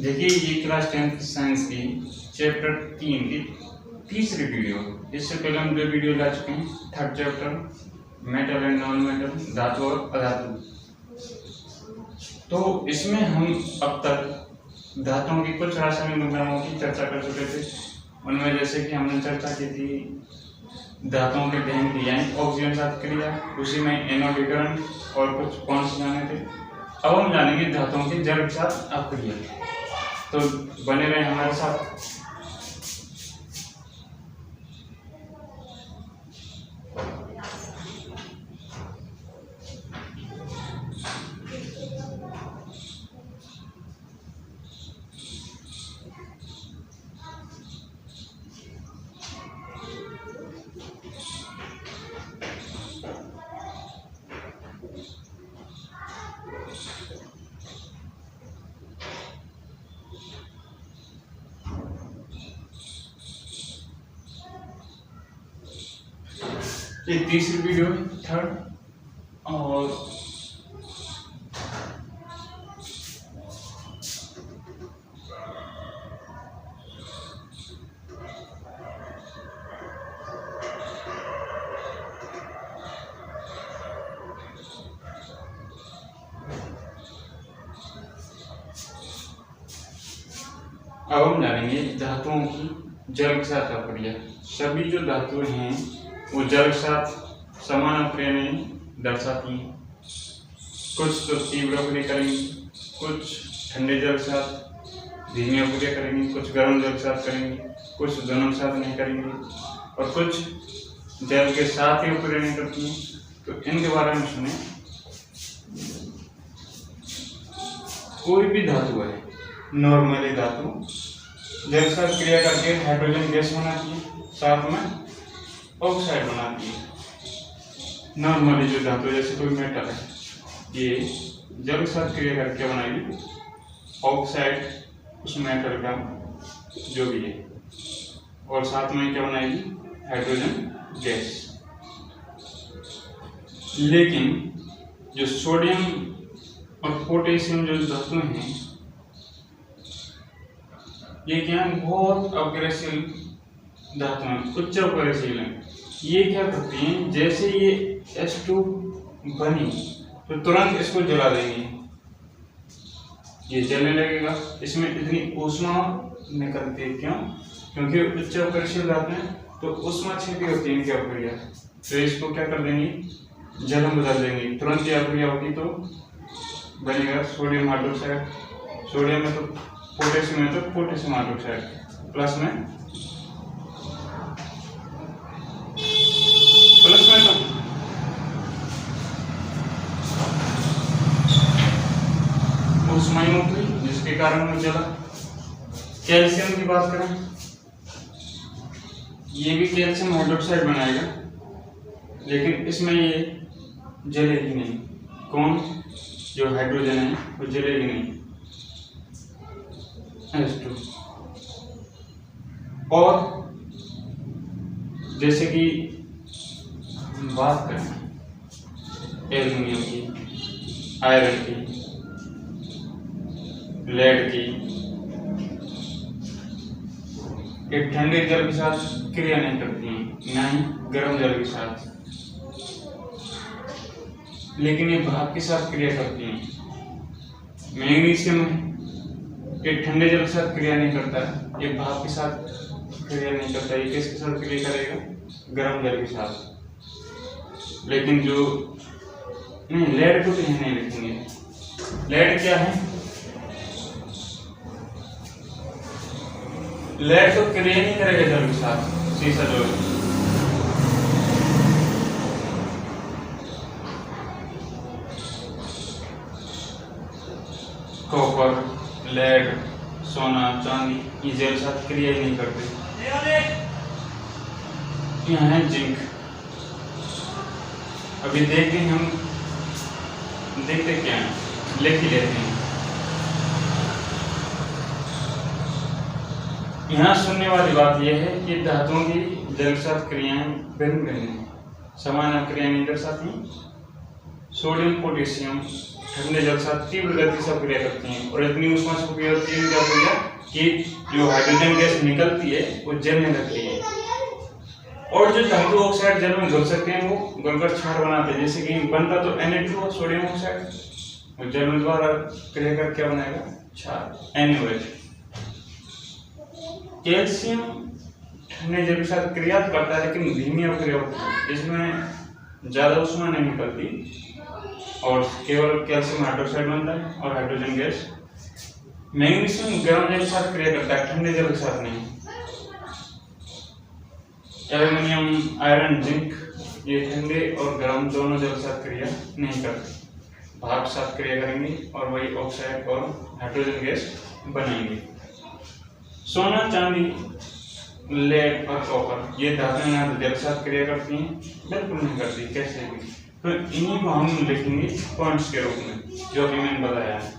देखिए ये class 10th science की चैप्टर 3 की तीसरी वीडियो। इससे पहले हम 2 वीडियो ला चुके हैं। Third chapter metal and non metal, धातु और अधातु। तो इसमें हम अब तक धातुओं की कुछ रासायनिक मुद्राओं की चर्चा कर चुके थे। उनमें जैसे कि हमने चर्चा की थी धातुओं के दहन की यानी ऑक्सीजन साथ क्रिया, उसी में एनोडीकरण और कुछ पॉइंट्स जाने थे। अब हम जानेंगे धातुओं के जल के साथ अपक्रिया। तो बने रहे हमारे साथ। ये तीसरी वीडियो है, थर्ड। और अब हम जानेंगे धातुओं की जल के साथ अपक्रिया। सभी जो धातुएं हैं वो जल के साथ समान अपक्रिया नहीं दर्शाती हैं। कुछ तो तीव्र अपक्रिया करेंगी, कुछ ठंडे जल के साथ धीमी अपक्रिया करेंगी, कुछ गर्म जल के साथ करेंगी, कुछ दोनों के साथ नहीं करेंगी और कुछ जल के साथ ही अपक्रिया नहीं करती हैं। तो इनके बारे में सुने। कोई भी धातु है, नॉर्मली धातु जल के साथ क्रिया करके हाइड्रोजन गैस बनाती है, साथ में ऑक्साइड बनाती है। नॉर्मली जो धातु जैसे कोई मेटल है, ये जल के साथ क्रिया करके बनाएगी ऑक्साइड उस मेटल का जो भी है, और साथ में क्या बनाएगी, हाइड्रोजन गैस। लेकिन जो सोडियम और पोटेशियम जो धातु हैं, ये क्या बहुत अग्रेसिव धातु हैं, उच्च अपक्रियाशील हैं। ये क्या करती हैं, जैसे ये H2 बनी तो तुरंत इसको जला देंगे, ये जलने लगेगा। इसमें इतनी ऊष्मा निकलती है, क्यों? क्योंकि उच्च अपक्रियाशील धातु हैं तो ऊष्मा छिपी होती है इनकी अपक्रिया। तो इसको क्या कर देंगे, जल में बदल देंगे। तुरंत ये अपक्रिया होगी तो बनेगा सोडियम हाइड्रोक्साइड। सोडियम में तो पोटेशियम में तो पोटेशियम हाइड्रोक्साइड, प्लस में तो ऊष्मा ही मुक्त हुई, जिसके कारण वो जला। कैल्शियम की बात करें, ये भी कैल्शियम हाइड्रोक्साइड बनाएगा, लेकिन इसमें ये जलेगी नहीं। कौन? जो हाइड्रोजन है वो जलेगी नहीं, H2। और जैसे कि बात करें एल्युमिनियम की, आयरन की, लेड की, ये ठंडे जल के साथ क्रिया नहीं करती हैं, ना ही गर्म जल के साथ, लेकिन ये भाप के साथ क्रिया करती हैं। मैग्नीशियम ये ठंडे जल के साथ क्रिया नहीं करता है, ये भाप के साथ क्रिया नहीं करता। ये किसके साथ क्रिया करेगा, गर्म जल के साथ। लेकिन जो नहीं, लेड को तो यही नहीं लिखेंगे। लेड क्या है, लेड तो क्रिया नहीं करेगा जल के साथ, सीसा जो है। कॉपर, लेड, सोना, चांदी ये जल के साथ क्रिया ही नहीं करते। यहाँ है जिंक। अभी देखते हैं, हम देखते क्या है, लिख ही लेते हैं। यहाँ सुनने वाली बात यह है कि धातुओं की जल के साथ क्रियाएं भिन्न भिन्न हैं, समान क्रिया नहीं दर्शाती। सोडियम पोटेशियम ठंडे जल के साथ तीव्र गति से अभिक्रिया करती हैं और इतनी ऊष्मा से अभिक्रिया होती है क्या भैया कि जो हाइड्रोजन गैस निकलती है वो जलने लगती है। और जो धातु ऑक्साइड जल में घुल सकते हैं वो गलकर क्षार बनाते हैं, जैसे कि बनता तो Na2 सोडियम ऑक्साइड, और जल में द्वारा क्रिया कर क्या बनाएगा क्षार NaOH। कैल्शियम ठंडे जल के साथ क्रिया करता है लेकिन धीमी अभिक्रिया होती है, इसमें ज्यादा ऊष्मा नहीं निकलती और केवल कैल्शियम हाइड्रोक्साइड बनता है और हाइड्रोजन गैस। मैग्नीशियम गर्म जल के साथ क्रिया करता है, ठंडे जल के साथ नहीं। एल्युमिनियम, आयरन, जिंक ये ठंडे और गर्म दोनों जल के साथ क्रिया नहीं करते, भाप के साथ क्रिया करेंगे और वही ऑक्साइड और हाइड्रोजन गैस बनेंगे। सोना, चांदी, लेड और कॉपर ये धातुएं ना तो जल के साथ क्रिया करती हैं, बिल्कुल नहीं करती कैसे भी। तो इन्हीं को हम लिखेंगे पॉइंट्स के रूप में जो अभी मैंने बताया है।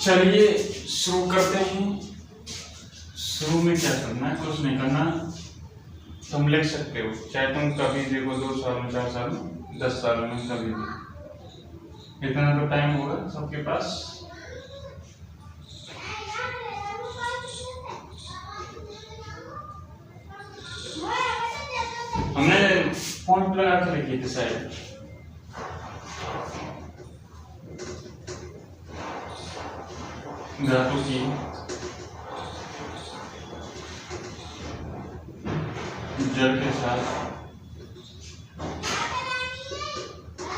चलिए शुरू करते हैं। शुरू में क्या करना है, कुछ नहीं करना, तुम लिख सकते हो चाहे तुम कभी देखो 2 साल में, 4 साल में, 10 साल में, कभी भी, इतना तो टाइम होगा सबके पास। हमने पॉइंट लगा के लिखी थी शायद, धातु की जल के साथ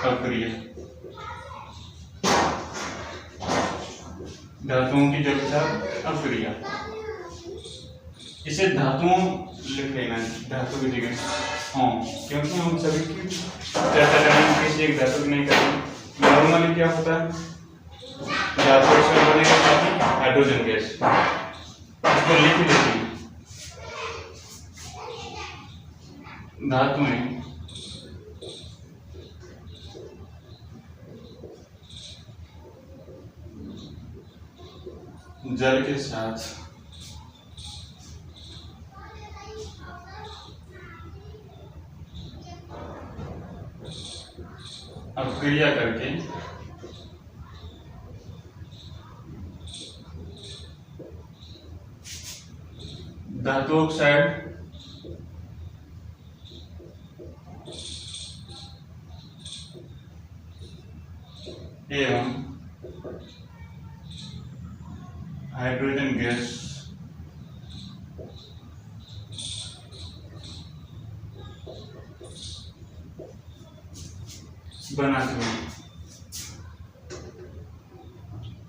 अभिक्रिया, धातुओं की जल के साथ अभिक्रिया, इसे धातुओं लिख लेना है, धातु की जगह हाँ, क्योंकि हम सभी की चर्चा करेंगे, किसी एक धातु की नहीं करेंगे। नॉर्मली क्या होता है, धातु से बनेगा हाइड्रोजन गैस, इसको लिख लेते हैं। धातुएं जल के साथ अभिक्रिया करके धातु ऑक्साइड एवं हाइड्रोजन गैस बनाती है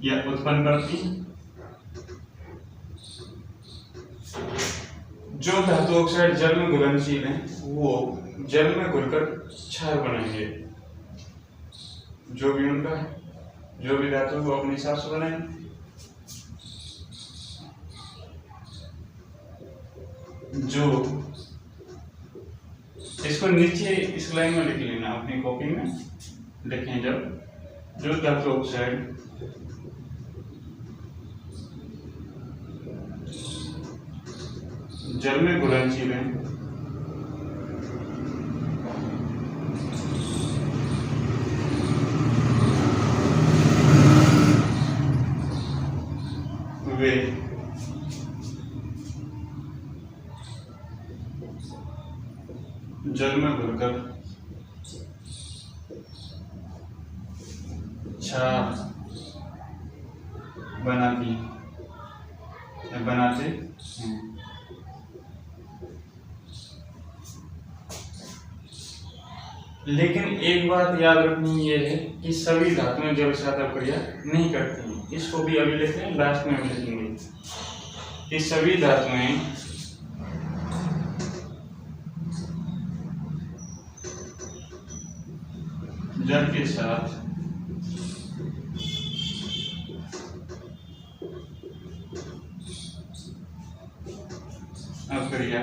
या उत्पन्न करती है। जो धातु ऑक्साइड जल में घुलनशील है वो जल में घुलकर क्षार बनाएंगे, जो भी उनका है, जो भी धातु वो अपने हिसाब से बनाएंगे। जो इसको नीचे इस लाइन में लिख लेना, अपनी कॉपी में लिखें, जब जो धातु ऑक्साइड जल में घुलनशील है वे जल में घुलकर क्षार बनाते हैं। लेकिन एक बात याद रखनी ये है कि सभी धातुएं जल के साथ अभिक्रिया नहीं करती हैं। इसको भी अभी लिखते हैं, लास्ट में हम लिखेंगे कि सभी धातुएं जल के साथ अभिक्रिया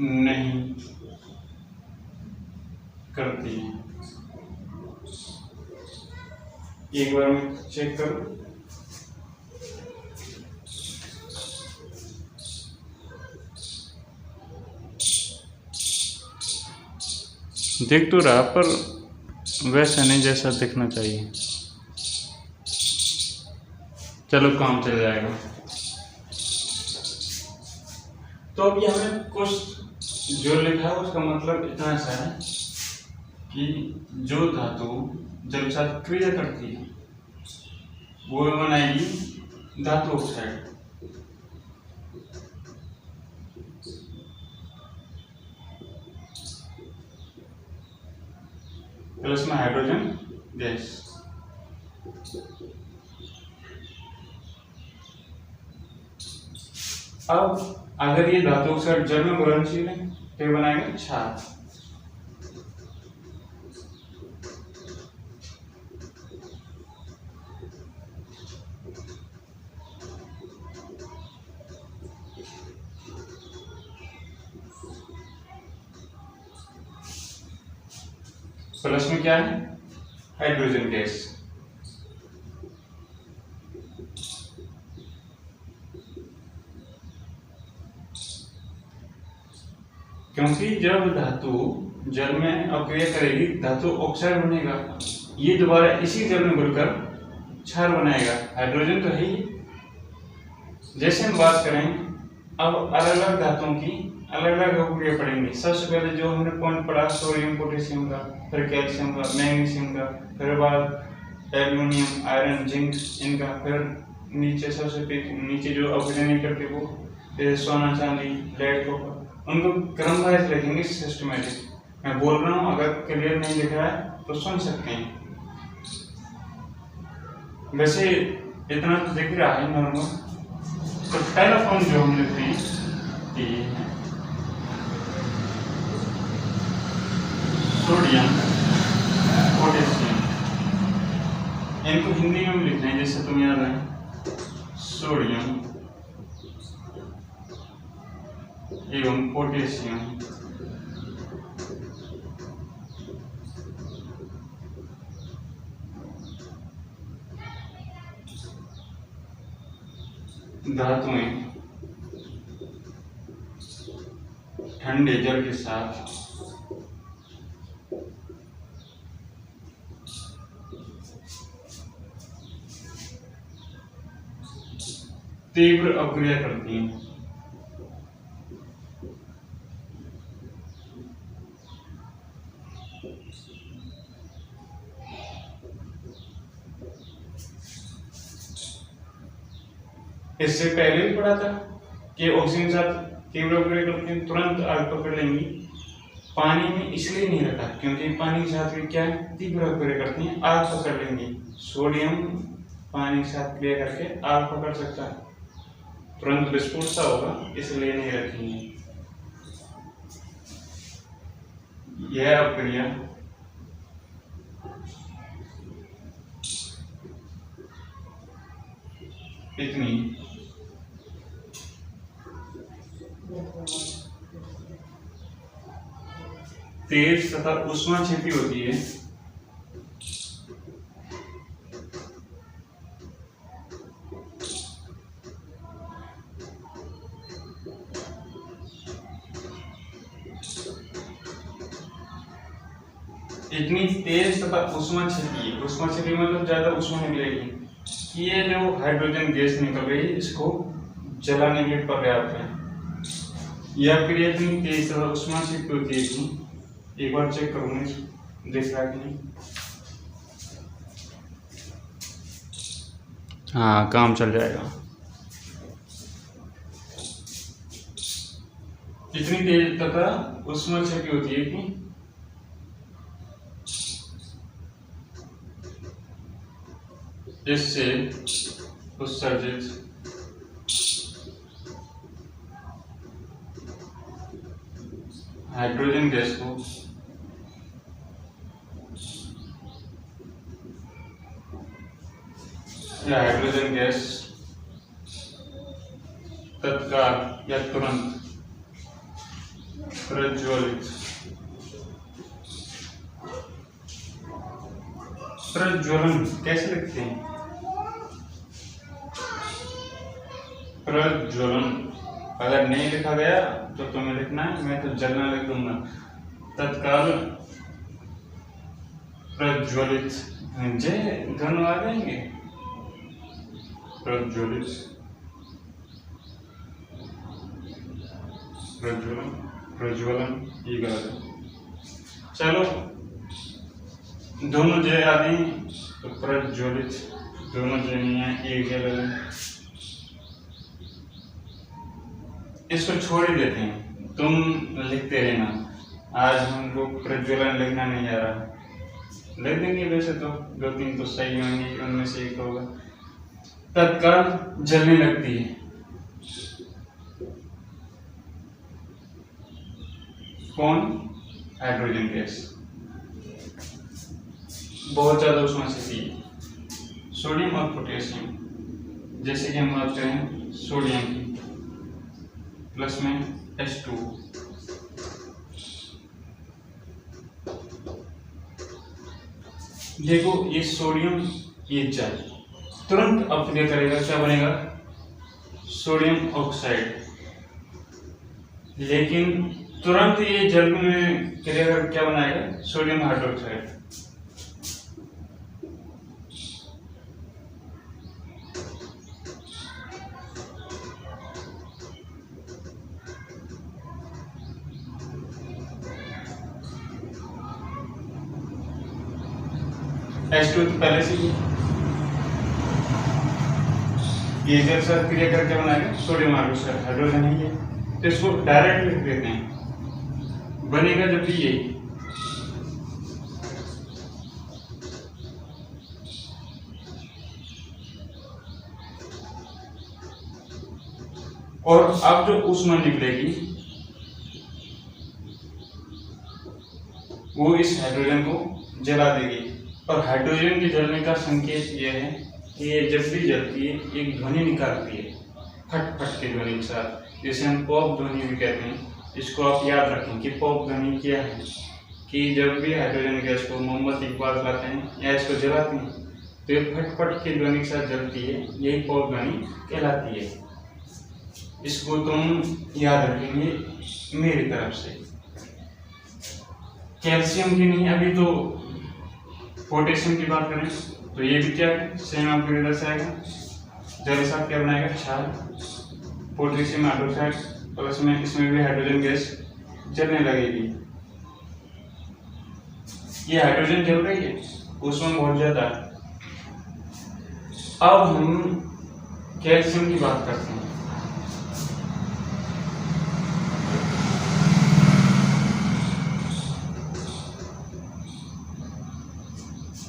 नहीं करती है। एक बार मैं चेक करूं। देख तो रहा पर वैसा नहीं जैसा दिखना चाहिए। चलो काम चल जाएगा। तो अब ये हमें कुछ जो लिखा है उसका मतलब इतना सा है कि जो धातु जल के साथ क्रिया करती है वो बनाएगी धातु ऑक्साइड। प्लस में हाइड्रोजन गैस। अब अगर ये धातु ऑक्साइड जल में घुलनशील है तो बनाएगा क्षार। प्लस में क्या है हाइड्रोजन गैस। क्योंकि जब धातु जल में अपक्रिया करेगी धातु ऑक्साइड बनेगा, ये दोबारा इसी जल में घुलकर क्षार बनाएगा। हाइड्रोजन तो है ही। जैसे हम बात करें अब अलग अलग धातुओं की अलग अलग अपक्रिया पढ़ेंगे। सबसे पहले जो हमने पॉइंट पढ़ा सोडियम पोटेशियम का, फिर कैल्शियम का, मैग्नीशियम का, फिर बाद एल्युमिनियम आयरन जिंक इनका, फिर नीचे सबसे नीचे जो अपक्रिया नहीं करते वो जैसे सोना चांदी लेड कॉपर, उनको क्रम वाइज रखेंगे सिस्टमेटिक। मैं बोल रहा हूँ, अगर क्लियर नहीं दिख रहा है तो सुन सकते हैं। वैसे इतना तो दिख रहा है नॉर्मल। तो पहला फॉर्म जो हम लिखते हैं ये है सोडियम पोटेशियम। इनको हिंदी में लिखना है जैसे तुम याद है सोडियम एवं पोटेशियम। धातुएं ठंडे जल के साथ तीव्र अपक्रिया करती हैं। इससे पहले भी पढ़ा था कि ऑक्सीजन के साथ तीव्र अपक्रिया करते हैं, तुरंत आग पकड़ लेंगी। पानी में इसलिए नहीं रखा क्योंकि पानी के साथ भी क्या है तीव्र अपक्रिया करती हैं, आग पकड़ लेंगी। सोडियम पानी के साथ क्रिया करके आग पकड़ सकता है, तुरंत विस्फोट सा होगा, इसलिए नहीं रखेंगे। यह अपक्रिया इतनी तेज तथा ऊष्माक्षेपी होती है इतनी तेज तथा ऊष्माक्षेपी मतलब ज्यादा ऊष्मा निकलेगी कि ये जो हाइड्रोजन गैस निकल रही है इसको जलाने के लिए पर्याप्त है। यह क्रिया इतनी तेज तथा ऊष्माक्षेपी होती है कि एक बार चेक करूंगी देख रहा कि नहीं। हाँ काम चल जाएगा। इतनी तेज तथा ऊष्माक्षेपी होती है कि इससे उत्सर्जित हाइड्रोजन गैस को या हाइड्रोजन गैस तत्काल या तुरंत प्रज्वलित। प्रज्वलन कैसे लिखते हैं? प्रज्वलन। अगर नहीं लिखा गया तो तुम्हें लिखना है, मैं तो जलना लिख दूंगा। तत्काल प्रज्वलित, जय दोनों आ जाएंगे। प्रज्वलित, प्रज्वलन, प्रज्वलन ये गलत है। चलो दोनों जय आदि तो प्रज्वलित, दोनों जय नहीं है, एक गलत है। इसको छोड़ ही देते हैं, तुम लिखते रहना। आज हमको प्रज्वलन लिखना नहीं आ रहा, लिख देंगे। वैसे तो 2-3 तो सही होंगे, उनमें से एक होगा। तत्काल जलने लगती है। कौन? Hydrogen gas. बहुत ज्यादा उसमें से थी सोडियम और पोटेशियम। जैसे कि हम बात करें सोडियम की, प्लस में H2, देखो ये सोडियम ये जल तुरंत अपक्रिया करेगा, क्या बनेगा? Sodium oxide. लेकिन तुरंत ये जल में क्रिया कर क्या बनाएगा? Sodium hydroxide. H2 तो पहले से ही ये जल साथ क्रिया करके बनाएगा सोडियम हाइड्रोक्साइड, हाइड्रोजन ही है, तो इसको डायरेक्ट लिख देते हैं। बनेगा जब भी ये और अब जो ऊष्मा निकलेगी वो इस हाइड्रोजन को जला देगी। और हाइड्रोजन के जलने का संकेत यह है कि ये जब भी जलती है एक ध्वनि निकालती है, फट फट के ध्वनि के साथ, जिसे हम पॉप ध्वनि भी कहते हैं। इसको आप याद रखें कि पॉप ध्वनि क्या है, कि जब भी हाइड्रोजन गैस को मोमबत्ती के पास लाते हैं या इसको जलाते हैं तो ये फट फट के ध्वनि के साथ जलती है, यही पॉप ध्वनि कहलाती है। इसको तुम याद रखेंगे मेरी तरफ से। कैल्शियम की नहीं, अभी तो पोटेशियम की बात करें तो ये भी क्या है? सेम आपको इधर से आएगा, जल के साथ क्या बनाएगा? क्षार, पोटेशियम हाइड्रोक्साइड, प्लस में इसमें भी हाइड्रोजन गैस जलने लगेगी। ये हाइड्रोजन जल रही है, उसमें बहुत ज्यादा। अब हम कैल्शियम की बात करते हैं।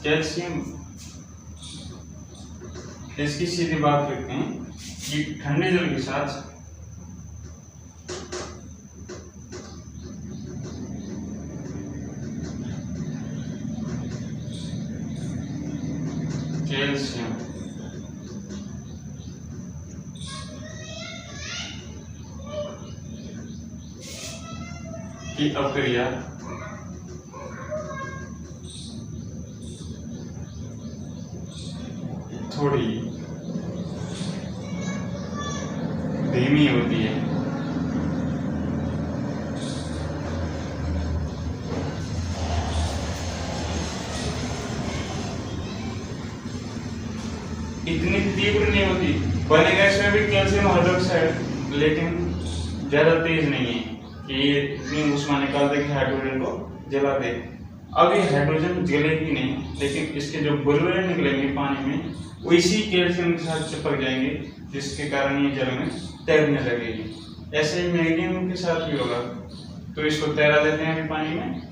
कैल्शियम, इसकी सीधी बात करते हैं कि ठंडे जल के साथ कैल्शियम की अपक्रिया थोड़ी धीमी होती है। इतनी तीव्र नहीं होती, बनेगा इसमें भी कैल्शियम हाइड्रोक्साइड, लेकिन ज्यादा तेज नहीं है कि ये इतनी ऊष्मा निकाल दे कि हाइड्रोजन को जला दे। अब ये हाइड्रोजन जलेगी नहीं, लेकिन इसके जो बुलबुले निकलेंगे पानी में वो इसी कैल्शियम के साथ चिपक जाएंगे, जिसके कारण ये जल में तैरने लगेगी। ऐसे ही मैग्नीशियम के साथ भी होगा, तो इसको तैरा देते हैं अभी पानी में।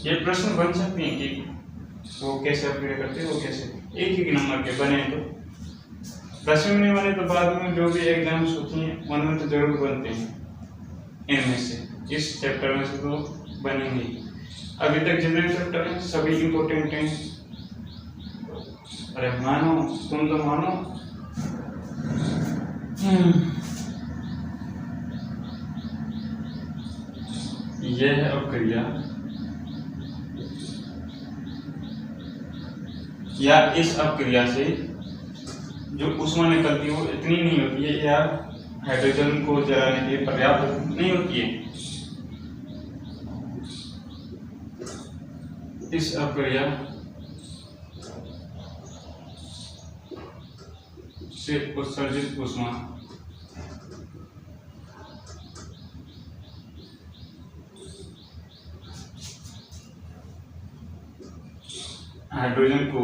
ये प्रश्न बन सकते हैं कि वो कैसे अपग्रेड करते हैं, वो कैसे एक ही नंबर के बने तो 10वीं में नहीं बने तो बाद में जो भी एग्जाम्स होती हैं उनमें तो जरूर बनते हैं। इनमें से इस चैप्टर में से तो बनेंगे। अभी तक जितने चैप्टर हैं सभी इंपॉर्टेंट हैं। अरे मानो, तुम तो मानो। यह अपक्रिया या इस अपक्रिया से जो ऊष्मा निकलती है वो इतनी नहीं होती है या हाइड्रोजन को जलाने के लिए पर्याप्त नहीं होती है। इस अपक्रिया से उत्सर्जित ऊष्मा हाइड्रोजन को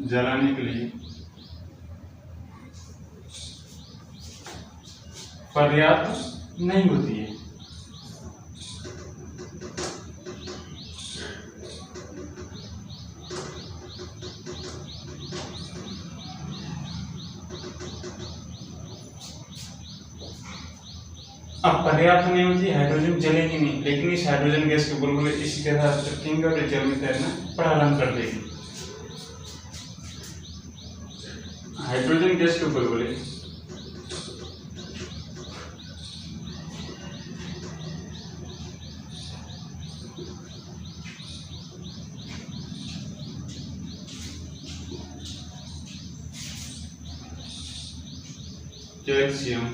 जलाने के लिए पर्याप्त नहीं होती है। अब पर्याप्त नहीं होती, हाइड्रोजन जलेगी नहीं, लेकिन इस हाइड्रोजन गैस के बुलबुले इसी के साथ चिपकेंगे और जल में तैरना प्रारंभ कर देगी। हाइड्रोजन गैस के बुलबुले कैल्शियम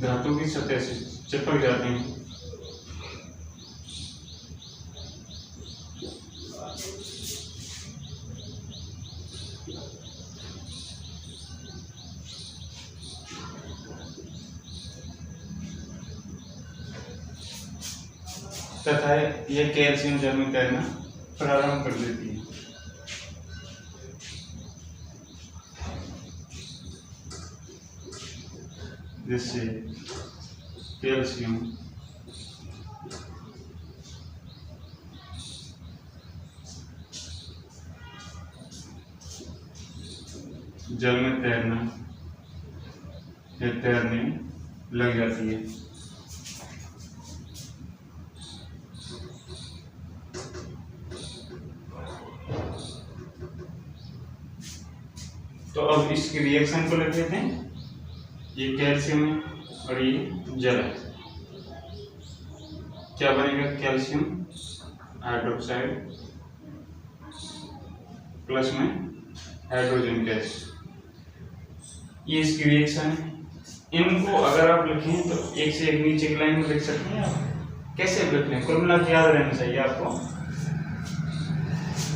धातु की सतह से चिपक जाते हैं। तथा यह कैल्शियम जल में तैरना प्रारंभ कर देती है। जिससे कैल्शियम जल में तैरने लग जाती है। तो अब इसकी रिएक्शन को लिख लेते हैं। ये कैल्शियम है और ये जल है। क्या बनेगा? कैल्शियम हाइड्रोक्साइड प्लस में हाइड्रोजन गैस। ये इसकी रिएक्शन है। इनको अगर आप लिखें तो एक से एक नीचे की लाइन में लिख सकते हैं आप। कैसे लिख लें? कुल मिला के याद रहना चाहिए आपको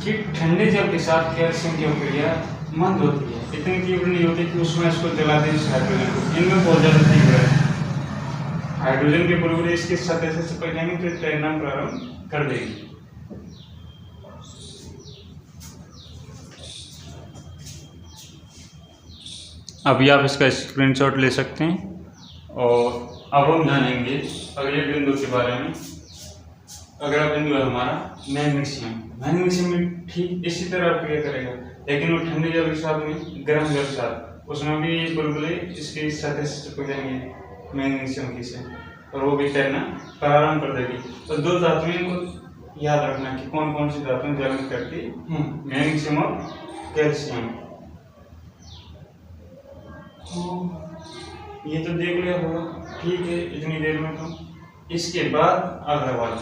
कि ठंडे जल के साथ कैल्शियम की अपक्रिया मंद होती है, इतनी तीव्र नहीं होती कि उसमें इसको जला दें इस हाइड्रोजन को। इनमें बहुत ज्यादा तीव्र है। हाइड्रोजन के बुलबुले इसकी सतह से चिपक जाएंगे तो तैरना प्रारंभ कर देगी। अभी आप इसका स्क्रीनशॉट ले सकते हैं। और अब हम जानेंगे अगले बिंदु के बारे में। अगला बिंदु है हमारा मैग्नीशियम। मैग्नीशियम भी ठीक इसी तरह अपक्रिया करेगा, लेकिन वो ठंडे जल के साथ में गर्म जल के साथ, उसमें भी ये बुलबुले इसके सतह से चिपक जाएंगे मैग्नीशियम की से, और वो भी तैरना प्रारंभ कर देगी। तो दो धातुएं को याद रखना कि कौन कौन सी धातुएं जलन करती हैं, मैग्नीशियम और कैल्शियम। ये तो देख लिया होगा, ठीक है इतनी देर में। तो इसके बाद अगला वाला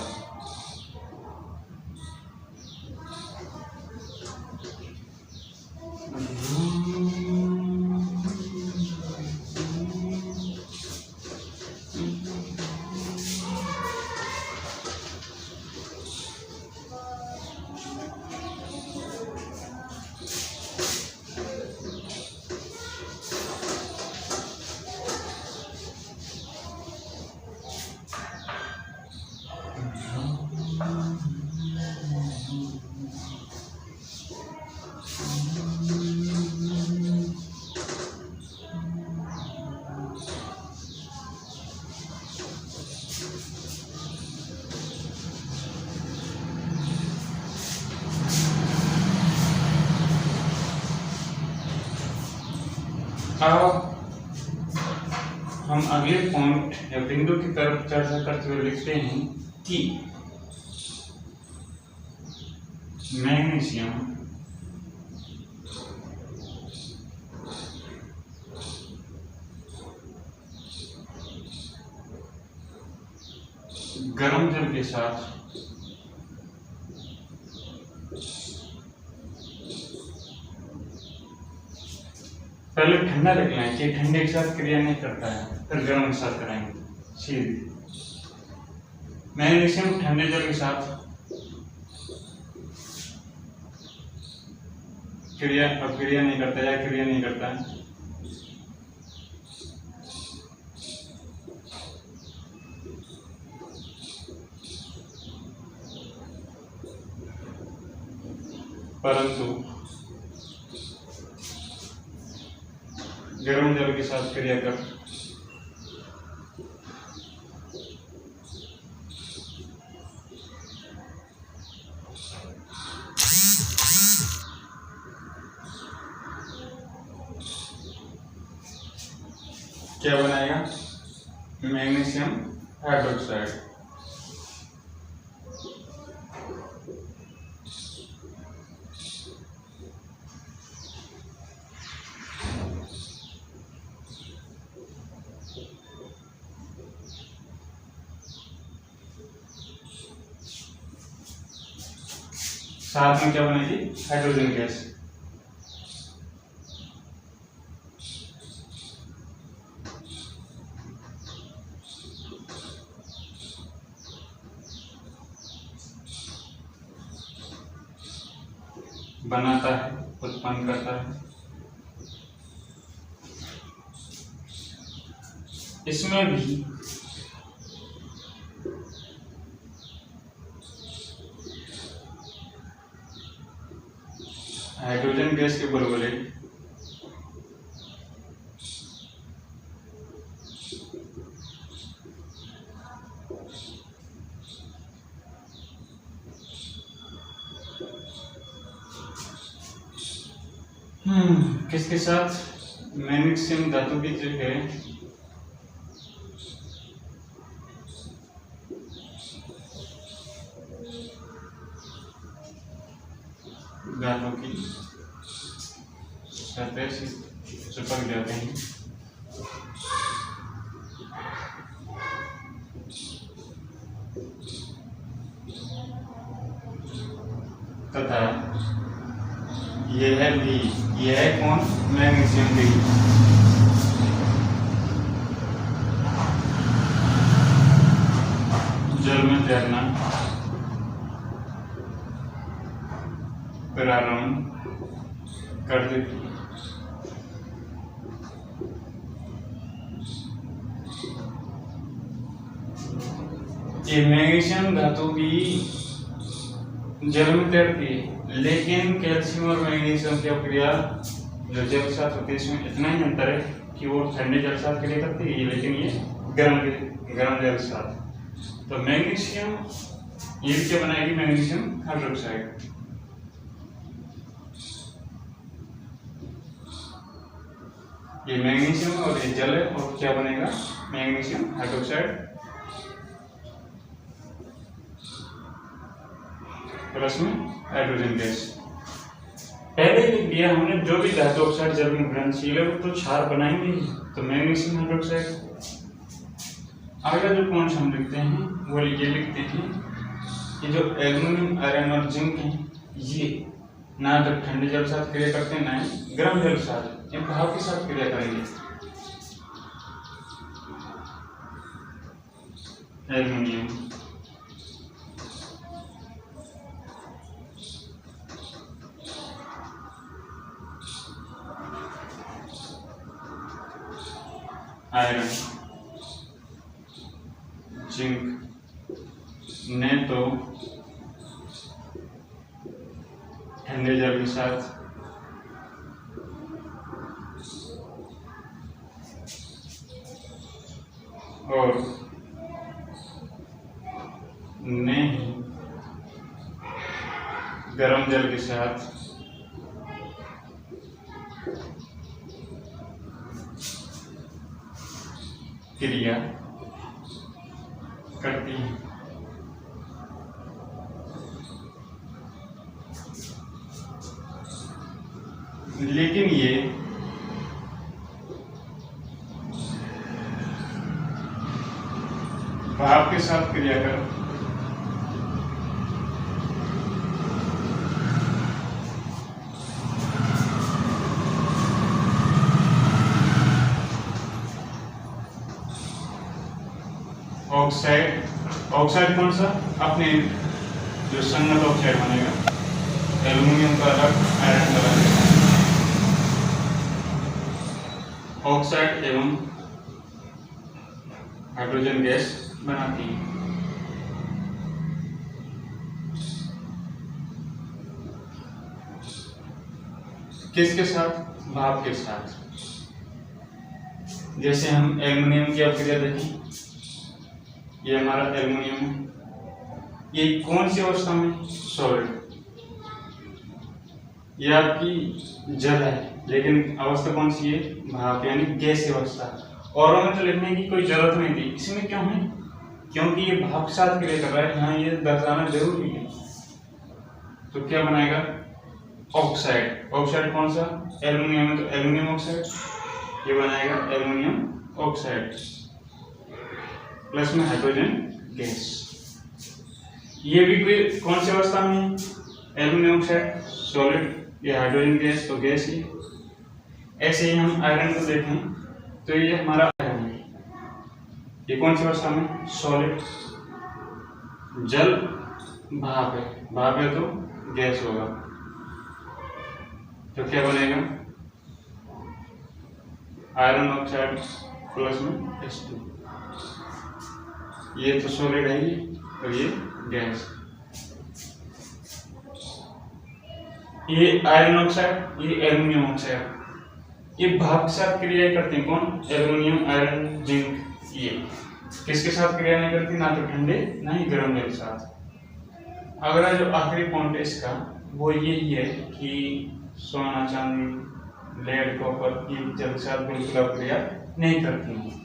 अब हम अगले पॉइंट या बिंदु की तरफ चर्चा करते हुए लिखते हैं कि मैग्नीशियम गर्म जल के साथ पहले ठंडा लिख लें कि ठंडे के साथ क्रिया नहीं करता है, फिर गर्म के साथ कराएंगे सीधे। मैग्नीशियम ठंडे जल के साथ क्रिया नहीं करता या क्रिया नहीं करता है। परंतु गर्म जल के साथ क्रिया कर क्या बनाएगा? Magnesium hydroxide. साथ में क्या बनेगी? Hydrogen gas. बनाता है, उत्पन्न करता है। इसमें भी हाइड्रोजन गैस के बुलबुले किसके साथ? मैग्नीशियम धातु की जगह धातु की सतह से चिपक जाते हैं। तथा यह है कौन? मैग्नीशियम भी जल में तैरना प्रारंभ कर देती है। ये मैग्नीशियम धातु भी जल में तैरती है, लेकिन कैल्शियम और मैग्नीशियम की अपक्रिया जो जल के साथ होती है इसमें इतना ही अंतर है कि वो ठंडे जल के साथ क्रिया करती है, लेकिन ये गर्म जल के साथ। तो मैग्नीशियम ये भी क्या बनाएगी? Magnesium hydroxide. ये मैग्नीशियम और ये जल है, और क्या बनेगा? मैग्नीशियम हाइड्रोक्साइड प्लस में हाइड्रोजन गैस। पहले लिख दिया हमने, जो भी धातु ऑक्साइड जल में घुलनशील है वो तो क्षार बनाएंगे ही, तो मैग्नीशियम हाइड्रोक्साइड। अगला जो पॉइंट हम लिखते हैं वो ये लिखते हैं कि जो एल्युमिनियम, आयरन और जिंक है, ये ना तो ठंडे जल के साथ क्रिया करते हैं, ना ही गर्म जल के साथ, ये भाप के साथ क्रिया करेंगे। एल्युमिनियम, आयरन, जिंक ने तो ठंडे जल के साथ और ने ही गर्म जल के साथ क्रिया करती हैं। लेकिन ये भाप के साथ क्रिया कर ऑक्साइड कौन सा, अपने जो संगत ऑक्साइड बनेगा, एल्युमिनियम का अलग, आयरन का अलग, ऑक्साइड एवं हाइड्रोजन गैस बनाती है। किसके साथ? भाप के साथ। जैसे हम एल्युमिनियम की अभिक्रिया देखें, ये हमारा एल्युमिनियम है, ये कौन सी अवस्था में? सॉलिड। ये आपकी जल है, लेकिन अवस्था कौन सी है? भाप, यानी गैस अवस्था। और में तो लिखने की कोई जरूरत नहीं थी, इसमें क्यों है? क्योंकि ये भाप के साथ क्रिया कर रहा है, यहाँ ये दर्शाना जरूरी है। तो क्या बनाएगा? ऑक्साइड। ऑक्साइड कौन सा? एल्युमिनियम है, तो एल्युमिनियम ऑक्साइड, ये बनाएगा एल्युमिनियम ऑक्साइड प्लस में हाइड्रोजन गैस। ये भी कोई कौन सी अवस्था में है? एल्युमिनियम ऑक्साइड सॉलिड, ये हाइड्रोजन गैस तो गैस ही। ऐसे ही हम आयरन को देखें तो ये हमारा आयरन है, ये कौन सी अवस्था में? सॉलिड। जल भाप है, भाप है तो गैस होगा, तो क्या बनेगा? आयरन ऑक्साइड प्लस में H2। ये तो सॉलिड है ये, और ये गैस। ये आयरन ऑक्साइड, ये एल्युमिनियम ऑक्साइड, ये भाप के साथ क्रिया करते हैं। कौन? Aluminium, iron, zinc. ये किसके साथ क्रिया नहीं करती? ना तो ठंडे ना ही गर्म जल के साथ। अगला जो आखिरी पॉइंट है इसका वो यही है कि सोना, चांदी, लेड, कॉपर की जल के साथ बिल्कुल क्रिया नहीं करती है।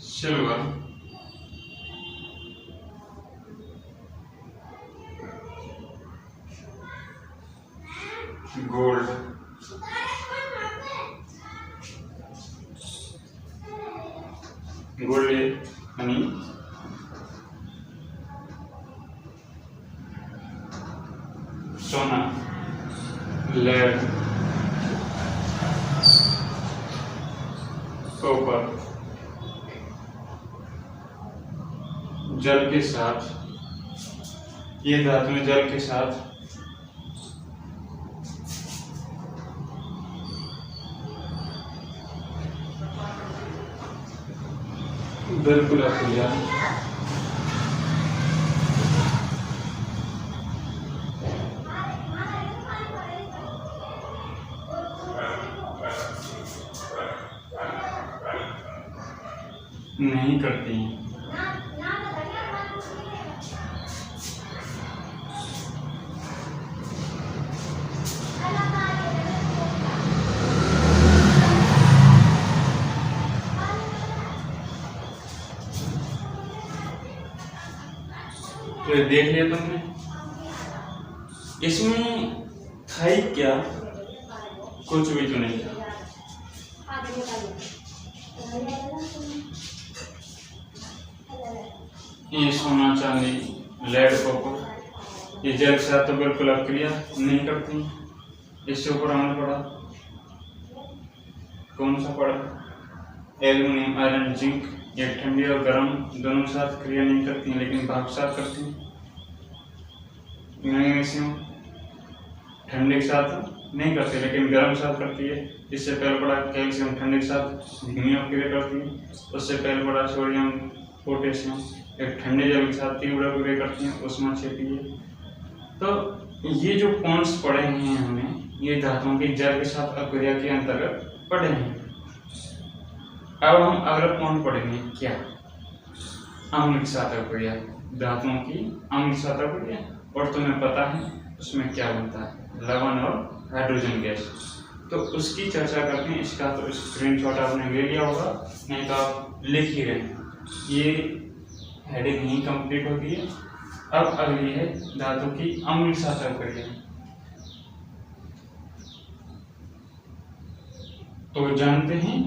सिल्वर, गोल्ड, गोल्ड यानी सोना, लेड, कॉपर, जल के साथ, ये धातुएं जल के साथ बिल्कुल अक्रिया नहीं करती हैं। तो ये देख लिया तुमने, इसमें था ही क्या? कुछ भी तो नहीं था। ये सोना, चांदी, लेड, कॉपर, ये जल के साथ तो बिल्कुल अक्रिया नहीं करती। इससे ऊपर हमने पढ़ा, कौन सा पढ़ा? एल्युमिनियम, आयरन, जिंक, ये ठंडी और गर्म दोनों के साथ क्रिया नहीं करती हैं, लेकिन भाप के साथ करती हैं। मैग्नीशियम ठंडे के साथ नहीं करती, लेकिन गर्म के साथ करती है। इससे पहले पढ़ा कैल्शियम ठंडे के साथ धीमी क्रिया करती है। उससे पहले पढ़ा सोडियम, पोटेशियम एक ठंडे जल के साथ तीव्र क्रिया करती हैं, उसमें छेपी है। तो ये जो पॉइंट्स पढ़े हैं हमें, ये धातुओं की जल के साथ अक्रिया के अंतर्गत पढ़े हैं। अब हम अगला पॉइंट पढ़ेंगे, क्या? अम्ल के साथ अक्रिया, धातुओं की अम्ल के साथ अक्रिया। और तुम्हें पता है उसमें क्या बनता है? लवण और हाइड्रोजन गैस। तो उसकी चर्चा करते हैं। इसका तो स्क्रीनशॉट आपने ले लिया होगा, नहीं तो आप लिख ही रहे हैं। ये हेडिंग ही कंप्लीट होती है। अब अगली है धातु की अम्ल साथ अवक्रिया। तो जानते हैं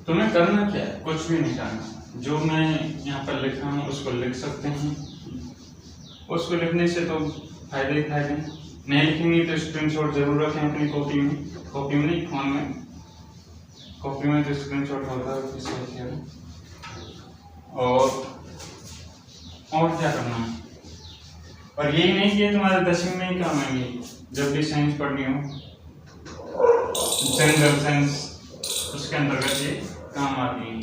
तुम्हें करना क्या है, कुछ भी नहीं करना। जो मैं यहाँ पर लिख रहा हूँ उसको लिख सकते हैं। उसको लिखने से तो फायदे ही फायदे, नहीं लिखेंगे तो स्क्रीनशॉट जरूर रखें अपनी कॉपी में। कॉपी में नहीं, फोन में। कॉपी में तो स्क्रीनशॉट होता है। और क्या करना है, और यही नहीं कि तुम्हारे 10वीं में ही काम आएंगे। जब भी साइंस पढ़नी हो, जनरल साइंस, उसके अंतर्गत ये काम आती है।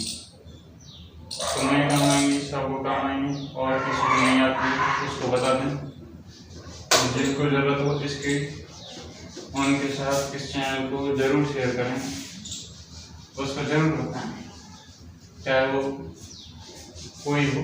तुम्हें काम आएंगी, सबको काम आएंगी। और किसी को नहीं आती उसको बता दें, जिसको जरूरत हो इसके उनके साथ इस चैनल को जरूर शेयर करें, उसको जरूर बताएं, चाहे वो कोई हो।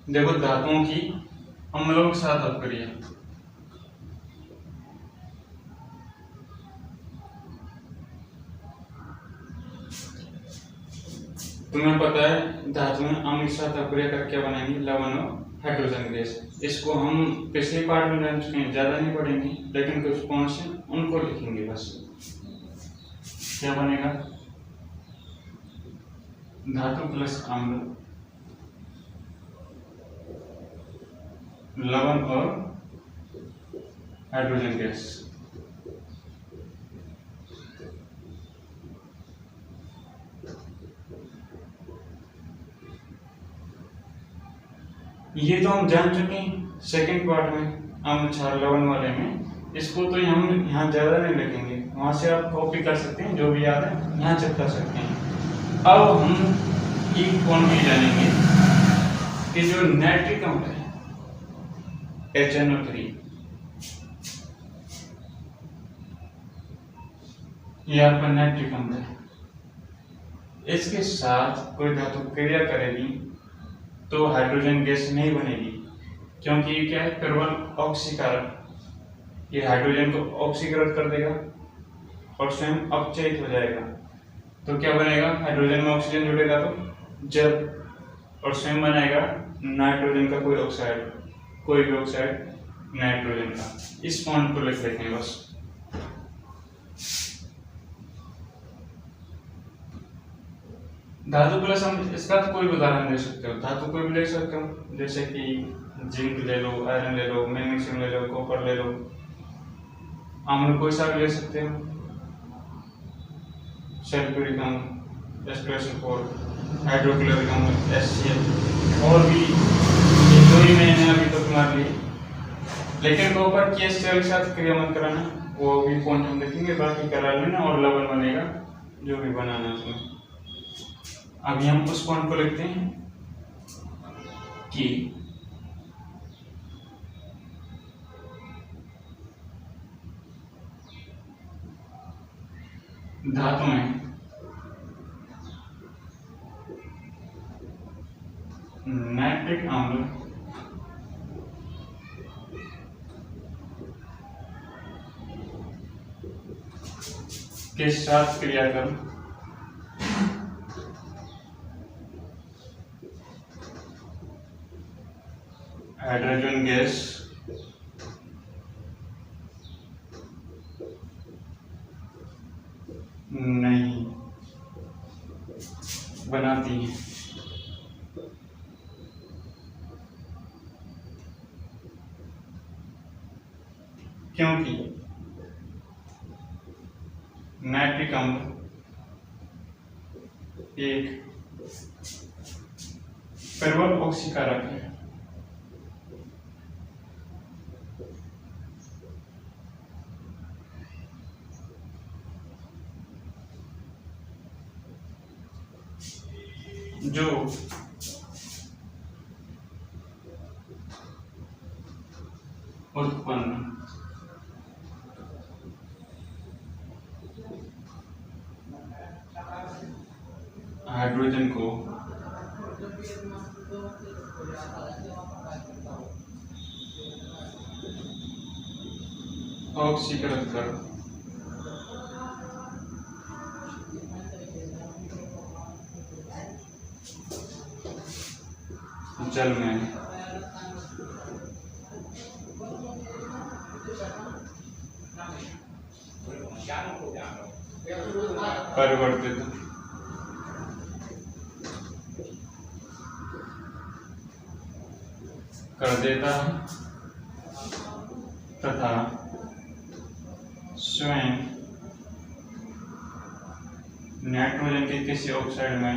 देखो धातुओं की अम्लों के साथ अपक्रिया। तुम्हें पता है धातु में अम्ल के साथ अपक्रिया करके क्या बनेंगी, लवण और हाइड्रोजन गैस। इसको हम पिछले पार्ट में जान चुके हैं, ज्यादा नहीं पढ़ेंगे, लेकिन कुछ पॉइंट्स हैं उनको लिखेंगे बस। क्या बनेगा, धातु प्लस अम्ल, लवण और हाइड्रोजन गैस। ये तो हम जान चुके हैं सेकंड पार्ट में, अम्ल क्षार लवण वाले में। इसको तो हम यहाँ ज्यादा नहीं लिखेंगे, वहां से आप कॉपी कर सकते हैं, जो भी याद है यहाँ चिपका सकते हैं। अब हम एक पॉइंट भी जानेंगे कि जो नाइट्रिक अम्ल है HNO3, ये आपका नाइट्रिक अम्ल है। इसके साथ कोई धातु क्रिया करेगी तो हाइड्रोजन गैस नहीं बनेगी, क्योंकि ये क्या है, प्रबल ऑक्सीकारक। ये हाइड्रोजन को ऑक्सीकृत कर देगा और स्वयं अपचयित हो जाएगा। तो क्या बनेगा, हाइड्रोजन में ऑक्सीजन जुड़ेगा तो जल, और स्वयं बनाएगा नाइट्रोजन का कोई ऑक्साइड, कोई भी ऑक्साइड नाइट्रोजन का। इस पॉइंट को लिख लेते हैं बस। धातु प्लस हम इसका तो कोई उदाहरण दे सकते हो, धातु कोई भी ले सकते हो, जैसे कि जिंक ले लो, आयरन ले लो, मैग्नीशियम ले लो, कॉपर ले लो, अम्ल कोई सा भी ले सकते हो, सल्फ्यूरिक अम्ल, H2SO4, हाइड्रोक्लोरिक अम्ल HCl, और भी दो ही मैंने अभी तो तुम्हारे लिए। लेकिन कॉपर की HCl के साथ क्रिया मत कराना, वो भी पॉइंट हम देखेंगे, बाकी करा लेना और लवण बनेगा जो भी बनाना है उसमें। अभी हम उस पॉइंट को लिखते हैं कि धातु में नाइट्रिक अम्ल के साथ क्रिया कर हाइड्रोजन गैस नहीं बनाती है। क्योंकि नाइट्रिक अम्ल एक प्रबल ऑक्सीकारक है। जो उत्पन्न हाइड्रोजन को ऑक्सीकृत कर जल में परिवर्तित कर देता है तथा स्वयं नाइट्रोजन के किसी ऑक्साइड में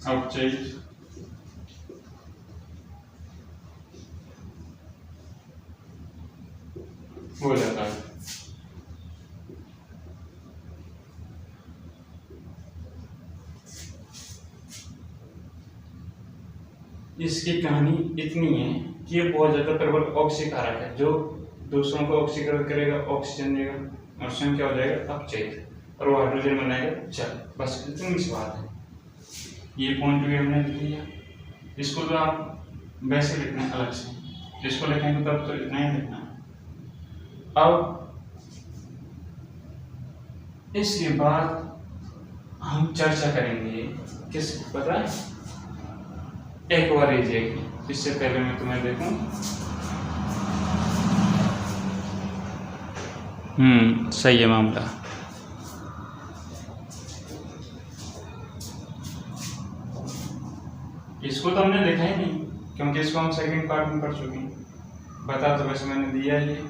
अपचयित हो जाता है। इसकी कहानी इतनी है कि ये बहुत ज्यादा प्रबल ऑक्सीकारक है, जो दूसरों को ऑक्सीकृत करेगा, ऑक्सीजन देगा और स्वयं क्या हो जाएगा, अपचयित, और वो हाइड्रोजन बनाएगा जल। बस इतनी सी बात है। ये पॉइंट भी हमने लिख लिया। इसको तो आप वैसे लिखना है अलग से, इसको लिखेंगे तब तो इतना ही लिखना है। अब इसके बाद हम चर्चा करेंगे किस पता है, एक्वारेजिया की। इससे पहले मैं तुम्हें देखूं, सही है मामला। इसको तो हमने देखा ही नहीं, क्योंकि इसको हम सेकंड पार्ट में पढ़ चुके हैं। बता तो वैसे मैंने दिया ही है।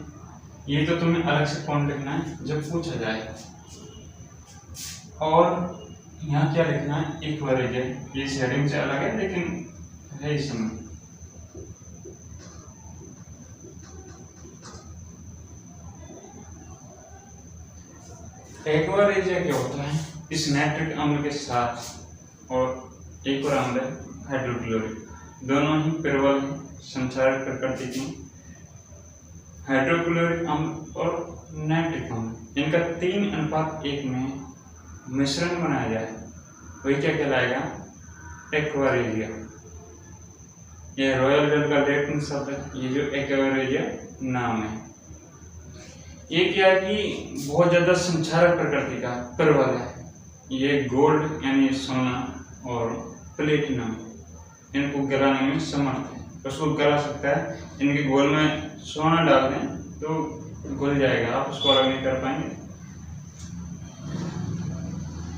ये तो तुम्हें अलग से पॉइंट लिखना है जब पूछा जाए। और यहाँ क्या लिखना है, एक्वारेजिया। ये हेडिंग से अलग है लेकिन है इसमें। एक्वारेजिया क्या होता है, इस नाइट्रिक अम्ल के साथ और एक और अम्ल है हाइड्रोक्लोरिक, दोनों ही प्रबल संचारक प्रकृति की। हाइड्रोक्लोरिक अम्ल और नाइट्रिक अम्ल, इनका 3:1 में मिश्रण बनाया जाए, वही क्या कहलाएगा, एक्वारेजिया। यह रॉयल जल का लैटिन शब्द है, ये जो एक्वारेजिया नाम है। ये क्या है कि बहुत ज्यादा संचारक प्रकृति का प्रबल है। ये गोल्ड यानी सोना और प्लेटिनम इनको गलाने में समर्थ है। उसको गला सकता है, इनके घोल में सोना डाल दें तो घुल जाएगा, आप उसको अलग नहीं कर पाएंगे,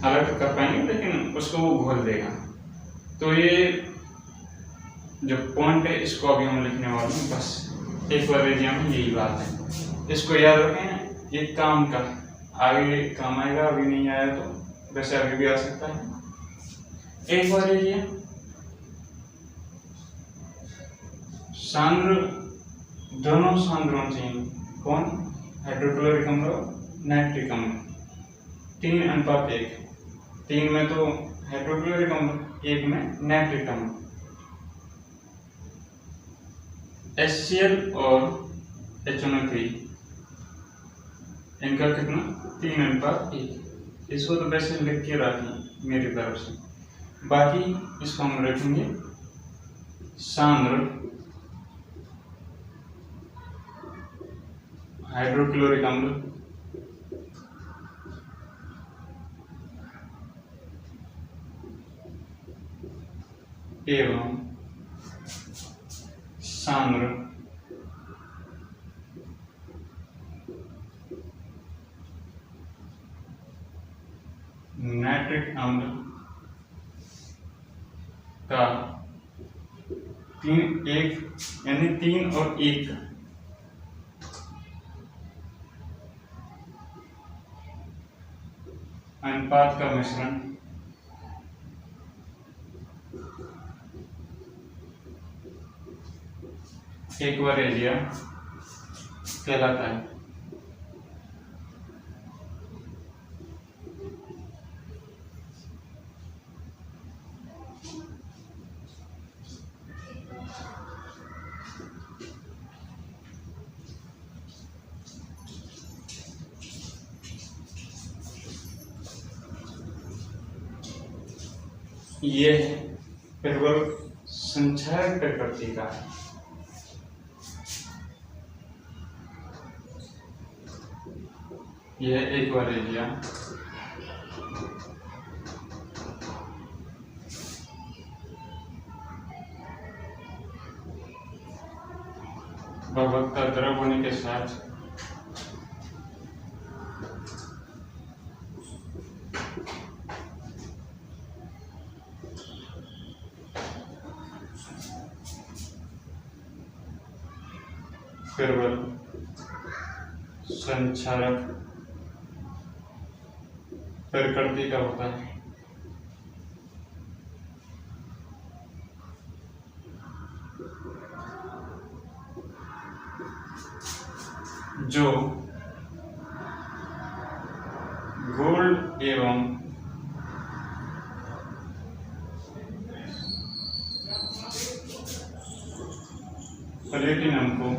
अलग तो कर पाएंगे लेकिन उसको वो घोल देगा। तो ये जो पॉइंट है इसको अभी हम लिखने वाले हैं। बस एक्वारेजिया में यही बात है, इसको याद रखें। ये काम का आगे काम आएगा, अभी नहीं आया तो वैसे आगे भी आ सकता है। एक्वारेजिया सांद्र, दोनों सांद्रों से, कौन, हाइड्रोक्लोरिक अम्ल और नाइट्रिक अम्ल, 3:1। 3 में तो हाइड्रोक्लोरिक अम्ल, 1 में नाइट्रिक अम्ल। HCl और HNO3, इनका कितना, 3:1। इसको तो वैसे लिख के रखें मेरी तरफ से, बाकी इसको हम रखेंगे सांद्र हाइड्रोक्लोरिक अम्ल एवं सांद्र नाइट्रिक अम्ल का 3:1 यानी 3 और 1 अनुपात का मिश्रण एक्वारेजिया कहलाता है। ये प्रबल संक्षारक प्रकृति का है। यह एक्वारेजिया भवकता द्रव होने के साथ प्रबल संक्षारक प्रकृति का होता है। जो गोल्ड एवं प्लेटिनम को